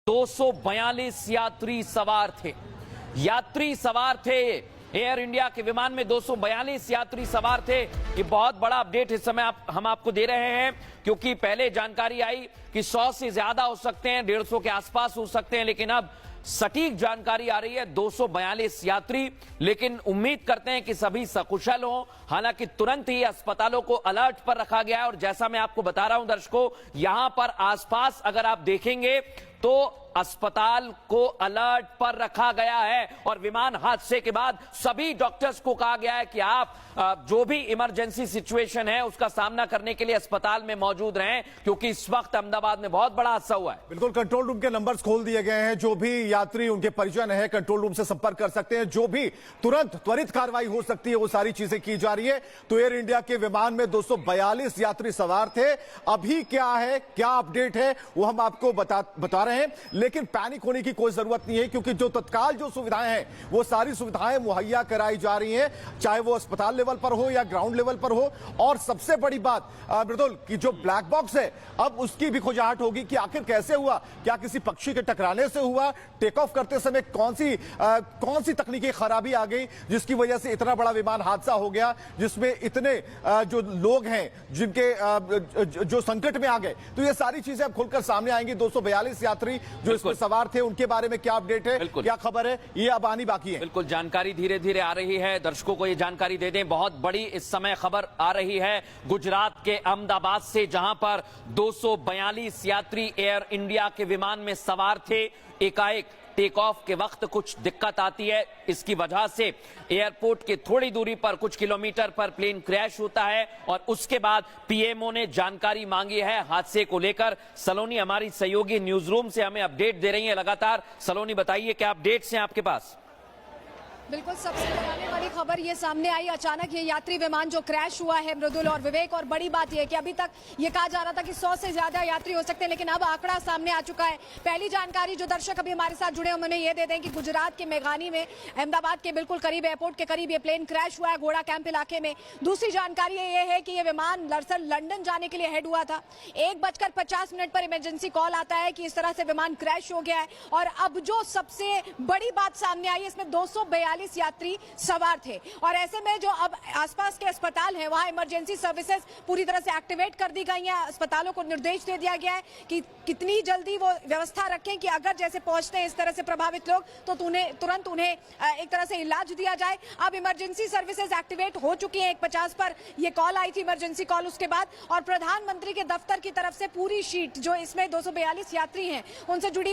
242 यात्री सवार थे। एयर इंडिया के विमान में 242 यात्री सवार थे। ये बहुत बड़ा अपडेट इस समय हम आपको दे रहे हैं, क्योंकि पहले जानकारी आई कि 100 से ज्यादा हो सकते हैं, 150 के आसपास हो सकते हैं, लेकिन अब सटीक जानकारी आ रही है 242 यात्री। लेकिन उम्मीद करते हैं कि सभी सकुशल हों। हालांकि तुरंत ही अस्पतालों को अलर्ट पर रखा गया है, और जैसा मैं आपको बता रहा हूं दर्शकों, यहां पर आसपास अगर आप देखेंगे तो अस्पताल को अलर्ट पर रखा गया है। और विमान हादसे के बाद सभी डॉक्टर्स को कहा गया है कि आप जो भी इमरजेंसी सिचुएशन है उसका सामना करने के लिए अस्पताल में मौजूद रहें, क्योंकि इस वक्त अहमदाबाद में बहुत बड़ा हादसा हुआ है। बिल्कुल, कंट्रोल रूम के नंबर्स खोल दिए गए हैं। जो भी यात्री, उनके परिजन है, कंट्रोल रूम से संपर्क कर सकते हैं। जो भी तुरंत त्वरित कार्रवाई हो सकती है वो सारी चीजें की जा रही है। तो एयर इंडिया के विमान में 242 यात्री सवार थे। अभी क्या है, क्या अपडेट है, वो हम आपको बता रहे हैं। लेकिन पैनिक होने की कोई जरूरत नहीं है, क्योंकि जो तत्काल जो सुविधाएं हैं वो सारी सुविधाएं मुहैया कराई जा रही हैं, चाहे वो अस्पताल लेवल पर हो या ग्राउंड लेवल पर हो। और सबसे बड़ी बात मृदुल, कि जो ब्लैक बॉक्स है अब उसकी भी खोजाहट होगी कि आखिर कैसे हुआ, क्या किसी पक्षी के टकराने से हुआ, टेक ऑफ करते समय कौन सी तकनीकी खराबी आ गई जिसकी वजह से इतना बड़ा विमान हादसा हो गया, जिसमें इतने जो लोग हैं जिनके जो संकट में आ गए। तो ये सारी चीजें अब खुलकर सामने आएंगी। 242 यात्री जो इसमें सवार थे, उनके बारे में क्या अपडेट है, क्या खबर है, ये अब आनी बाकी है। बिल्कुल, जानकारी धीरे धीरे आ रही है। दर्शकों को ये जानकारी दे दें, बहुत बड़ी इस समय खबर आ रही है गुजरात के अहमदाबाद से, जहां पर 242 यात्री एयर इंडिया के विमान में सवार थे। एकाएक टेक ऑफ के वक्त कुछ दिक्कत आती है। इसकी वजह से एयरपोर्ट के थोड़ी दूरी पर, कुछ किलोमीटर पर प्लेन क्रैश होता है, और उसके बाद पीएमओ ने जानकारी मांगी है हादसे को लेकर। सलोनी हमारी सहयोगी न्यूज रूम से हमें अपडेट दे रही है लगातार। सलोनी, बताइए क्या अपडेट्स हैं आपके पास? बिल्कुल, सबसे डराने वाली खबर ये सामने आई, अचानक ये यात्री विमान जो क्रैश हुआ है मृदुल और विवेक। और बड़ी बात ये है कि अभी तक ये कहा जा रहा था कि 100 से ज्यादा यात्री हो सकते हैं, लेकिन अब आंकड़ा सामने आ चुका है। पहली जानकारी जो दर्शक अभी हमारे साथ जुड़े हैं उन्हें ये दे दें कि गुजरात के मेघानी में, अहमदाबाद के बिल्कुल करीब, एयरपोर्ट के करीब ये प्लेन क्रैश हुआ है, घोड़ा कैंप इलाके में। दूसरी जानकारी ये है कि ये विमान दरअसल लंदन जाने के लिए हेड हुआ था। 1:50 पर इमरजेंसी कॉल आता है कि इस तरह से विमान क्रैश हो गया है। और अब जो सबसे बड़ी बात सामने आई है, इसमें 242 यात्री सवार थे। और ऐसे में जो अब आसपास के अस्पताल हैं, वहां इमरजेंसी सर्विसेज पूरी तरह से एक्टिवेट कर दी गई हैं। अस्पतालों को निर्देश दे दिया गया है कि कितनी जल्दी वो व्यवस्था रखें कि अगर जैसे पहुंचते हैं इस तरह से प्रभावित लोग, तो तुरंत उन्हें एक तरह से इलाज दिया जाए। अब इमरजेंसी सर्विसेज एक्टिवेट हो चुकी हैं। 1:50 पर यह कॉल आई थी, इमरजेंसी कॉल, उसके बाद। और प्रधानमंत्री के दफ्तर की तरफ से पूरी शीट, जो इसमें 242 यात्री हैं उनसे जुड़ी